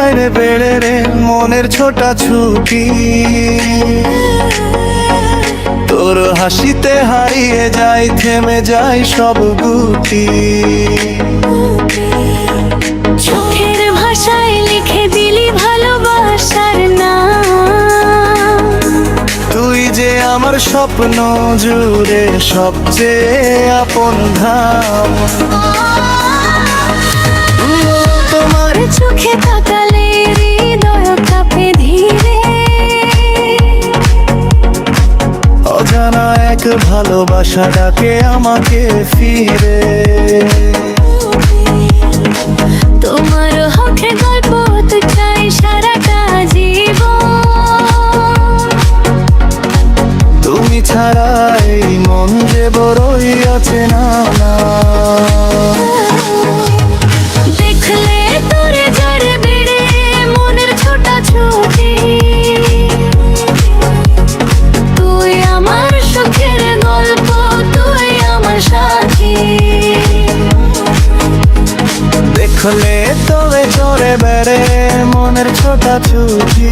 যায় রে বেড়ে রে মনের ছোটা ছুটি, তোর হাসিতে হারিয়ে যায় থেমে যায় সব গুটি। চোখের ভাষায় লিখে দিলি ভালোবাসার নাম, তুই যে আমার স্বপ্ন জুড়ে সবচেয়ে আপন ধাম। তোমার চোখে তাকালে হৃদয় কাঁপে ধীরে, অজানা এক ভালোবাসা ডাকে আমাকে ফিরে। তোমার হকে গল্প তো চাই সারাটা জীবন, তুমি ছাড়া এই মন যে বড়ই আছে না না। দেখলে তোরে জড়ে বেড়ে মনের ছোটা ছুটি, তুই আমার সুখের গল্প, তুই আমার সাথী। দেখলে তবে চড়ে বেড়ে মনের ছোটা ছুটি,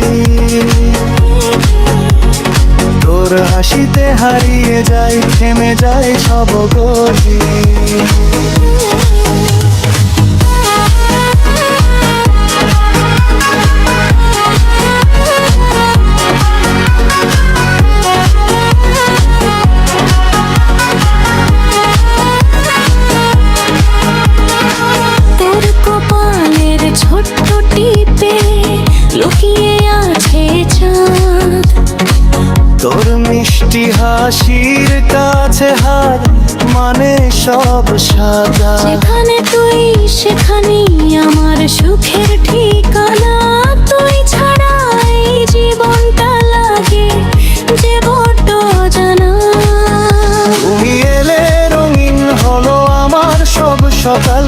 তোর হাসিতে হারিয়ে যায় থেমে যায় সব গতি। তোর কপালের ছোট্ট টিপে লুকিয়ে আছে চাঁদ, তোর মিষ্টি হাসির কাছে হার মানে সব সাদা। যেখানে তুই সেখানেই আমার সুখের ঠিকানা, তুই ছাড়া এই জীবনটা লাগে যে বড্ড জানা। তুমি এলে রঙিন হলো আমার সব সকাল,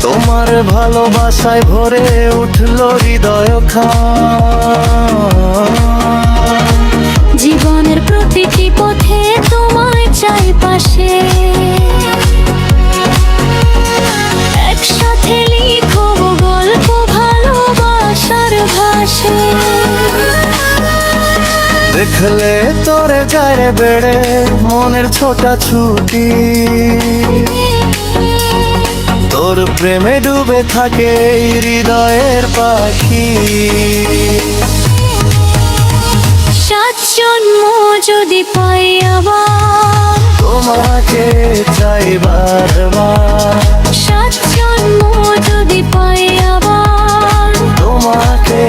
তোমার ভালোবাসায় ভরে উঠল হৃদয় খান। জীবনের প্রতিটি পথে তোমায় চাই পাশে, একসাথে লিখব গল্প ভালোবাসার ভাষে। দেখলে তোরে যায় রে বেড়ে মনের ছোটা ছুটি, তোর প্রেমে ডুবে থাকে এই হৃদয়ের পাখি। সাত জন্ম যদি পাই আবার, তোমাকে চাই বারবার। সাত জন্ম যদি পাই আবার, তোমাকে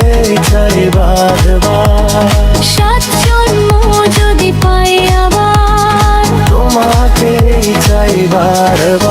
চাই বারবার। সাত জন্ম যদি পাই আবার, তোমাকে চাই বারবার।